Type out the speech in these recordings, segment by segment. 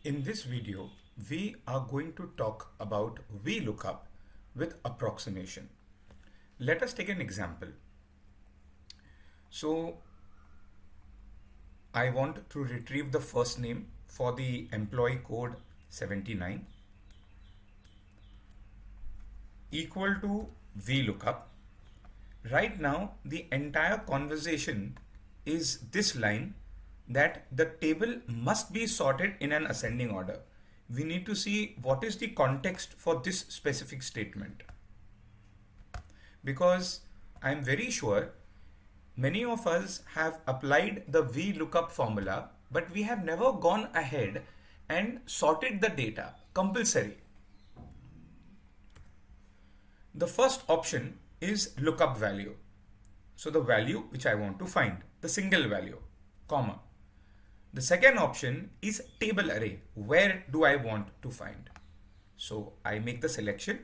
In this video, we are going to talk about VLOOKUP with approximation. Let us take an example. So I want to retrieve the first name for the employee code 79 equal to VLOOKUP. Right now, the entire conversation is this line that the table must be sorted in an ascending order. We need to see what is the context for this specific statement. Because I'm very sure many of us have applied the VLOOKUP formula, but we have never gone ahead and sorted the data compulsory. The first option is lookup value. So the value which I want to find, the single value, comma. The second option is table array. Where do I want to find? So I make the selection.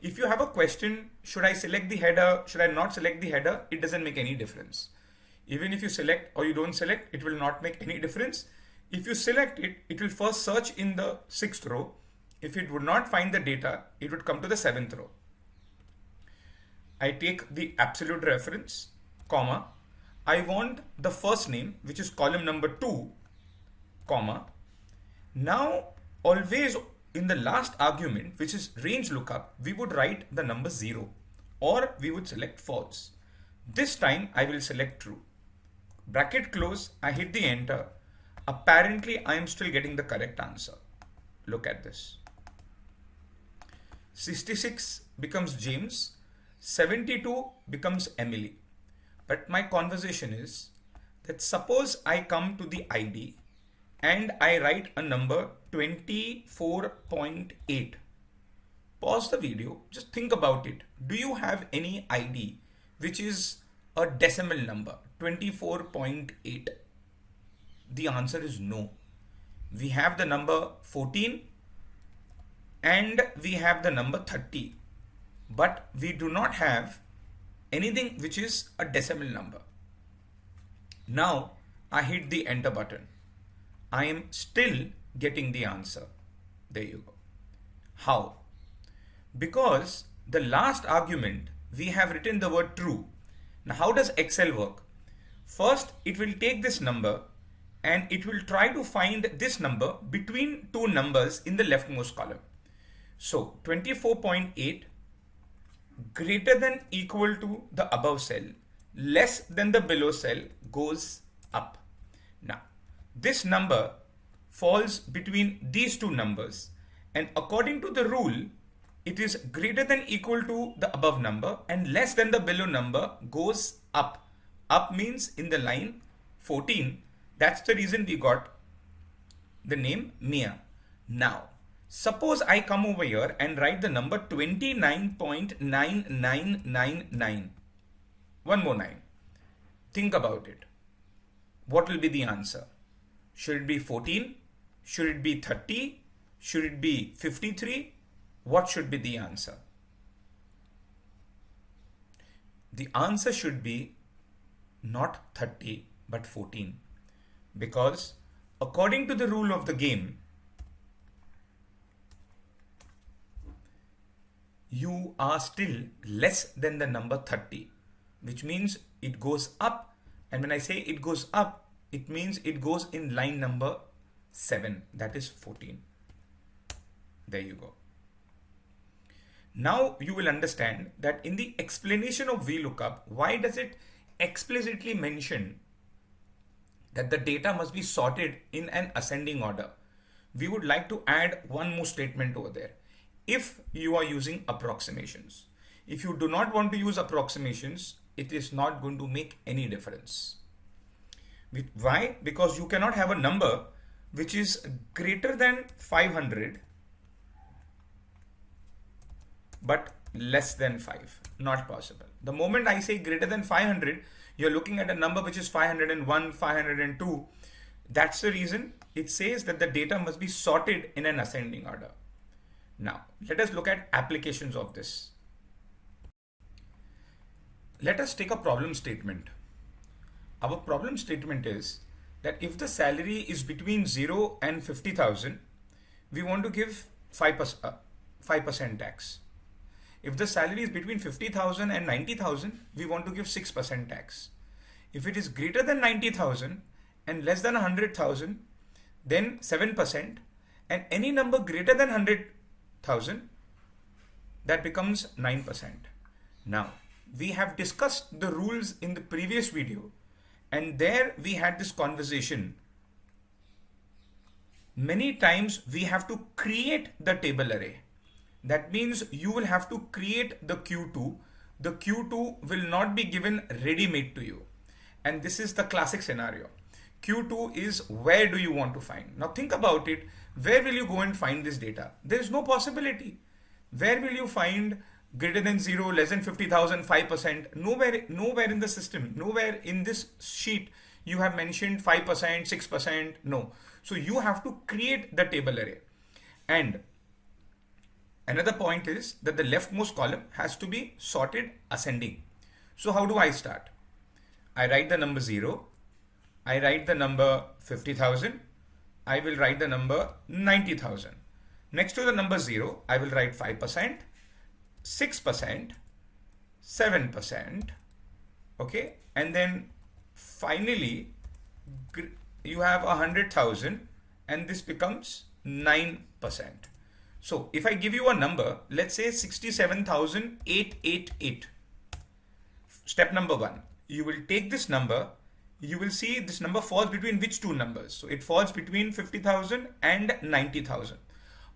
If you have a question, should I select the header? Should I not select the header? It doesn't make any difference. Even if you select or you don't select, it will not make any difference. If you select it, it will first search in the 6th row. If it would not find the data, it would come to the 7th row. I take the absolute reference, comma. I want the first name, which is column number 2, comma. Now, always in the last argument, which is range lookup, we would write the number 0 or we would select false. This time I will select true. Bracket close, I hit the enter. Apparently, I am still getting the correct answer. Look at this. 66 becomes James, 72 becomes Emily. But my conversation is that suppose I come to the ID and I write a number 24.8. Pause the video, just think about it. Do you have any ID which is a decimal number, 24.8? The answer is no. We have the number 14 and we have the number 30, but we do not have anything which is a decimal number. Now I hit the enter button. I am still getting the answer. There you go. How? Because the last argument we have written the word true. Now how does Excel work? First it will take this number and it will try to find this number between two numbers in the leftmost column. So 24.8 greater than equal to the above cell, less than the below cell goes up. Now this number falls between these two numbers, and according to the rule, it is greater than equal to the above number and less than the below number goes up. Up means in the line 14. That's the reason we got the name Mia. Now, suppose I come over here and write the number 29.9999. One more 9. Think about it. What will be the answer? Should it be 14? Should it be 30? Should it be 53? What should be the answer? The answer should be not 30 but 14, because according to the rule of the game, you are still less than the number 30, which means it goes up. And when I say it goes up, it means it goes in line number 7, that is 14. There you go. Now you will understand that in the explanation of VLOOKUP, why does it explicitly mention that the data must be sorted in an ascending order? We would like to add one more statement over there. If you are using approximations, if you do not want to use approximations, it is not going to make any difference. Why? Because you cannot have a number which is greater than 500 but less than 5. Not possible. The moment I say greater than 500, you're looking at a number which is 501, 502. That's the reason it says that the data must be sorted in an ascending order. Now, let us look at applications of this. Let us take a problem statement. Our problem statement is that if the salary is between 0 and 50,000, we want to give 5% tax. If the salary is between 50,000 and 90,000, we want to give 6% tax. If it is greater than 90,000 and less than 100,000, then 7%, and any number greater than 100,000, that becomes 9%. Now, we have discussed the rules in the previous video, and there we had this conversation. Many times we have to create the table array. That means you will have to create the Q2. The Q2 will not be given ready-made to you. And this is the classic scenario. Q2 is where do you want to find? Now think about it. Where will you go and find this data? There is no possibility. Where will you find greater than 0, less than 50,000, 5%? Nowhere in the system, nowhere in this sheet you have mentioned 5%, 6%, no. So you have to create the table array. And another point is that the leftmost column has to be sorted ascending. So how do I start? I write the number 0. I write the number 50,000. I will write the number 90,000. Next to the number 0, I will write 5%, 6%, 7%. Okay. And then finally, you have 100,000 and this becomes 9%. So if I give you a number, let's say 67,888. Step number 1, you will take this number. You will see this number falls between which two numbers? So it falls between 50,000 and 90,000.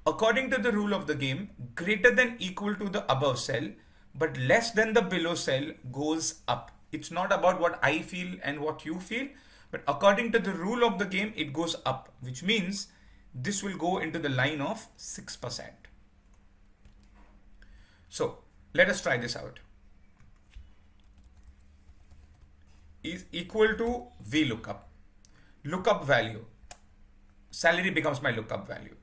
According to the rule of the game, greater than equal to the above cell, but less than the below cell goes up. It's not about what I feel and what you feel, but according to the rule of the game, it goes up, which means this will go into the line of 6%. So let us try this out. Is equal to VLOOKUP. Lookup value. Salary becomes my lookup value.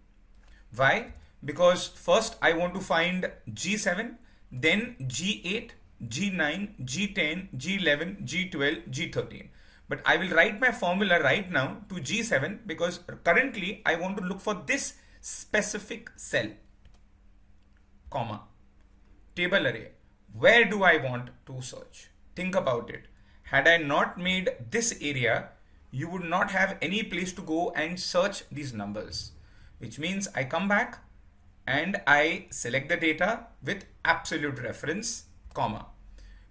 Why? Because first I want to find G7, then G8, G9, G10, G11, G12, G13. But I will write my formula right now to G7 because currently I want to look for this specific cell, comma, table array. Where do I want to search? Think about it. Had I not made this area, you would not have any place to go and search these numbers, which means I come back and I select the data with absolute reference, comma,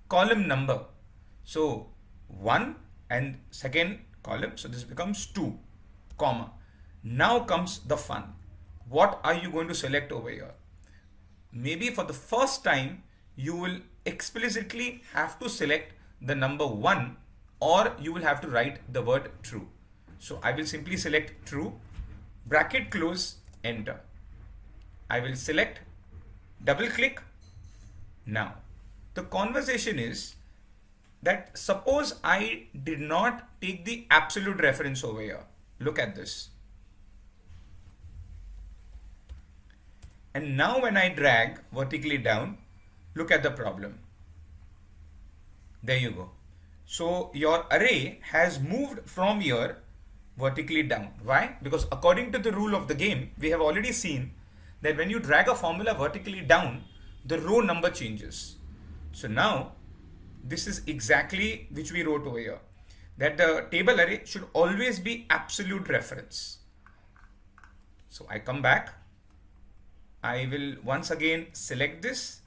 column number. So 1 and second column, so this becomes 2, comma. Now comes the fun. What are you going to select over here? Maybe for the first time, you will explicitly have to select the number 1, or you will have to write the word true. So I will simply select true, bracket close, enter. I will select, double click. Now the conversation is that suppose I did not take the absolute reference over here. Look at this. And now when I drag vertically down, look at the problem. There you go. So your array has moved from here vertically down. Why? Because according to the rule of the game, we have already seen that when you drag a formula vertically down, the row number changes. So now this is exactly which we wrote over here, that the table array should always be absolute reference. So I come back. I will once again select this.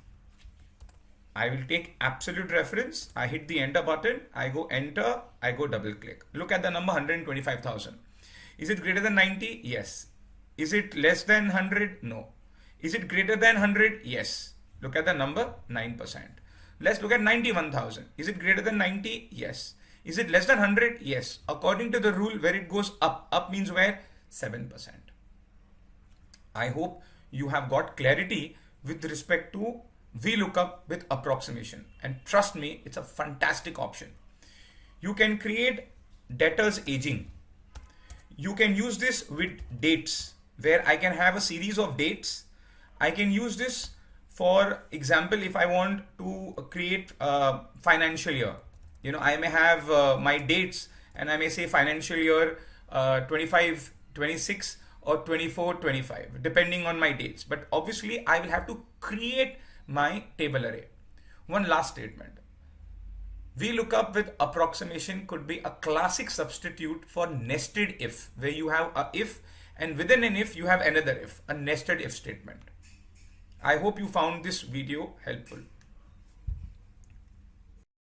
I will take absolute reference. I hit the enter button. I go enter. I go double click. Look at the number 125,000. Is it greater than 90? Yes. Is it less than 100? No. Is it greater than 100? Yes. Look at the number 9%. Let's look at 91,000. Is it greater than 90? Yes. Is it less than 100? Yes. According to the rule where it goes up, up means where? 7%. I hope you have got clarity with respect to VLOOKUP with approximation, and trust me, it's a fantastic option. You can create debtors aging. You can use this with dates, where I can have a series of dates. I can use this, for example, if I want to create a financial year. I may have my dates, and I may say financial year 25, 26, or 24, 25, depending on my dates. But obviously, I will have to create my table array. One last statement. VLOOKUP with approximation could be a classic substitute for nested if, where you have a if and within an if you have another if, a nested if statement. I hope you found this video helpful.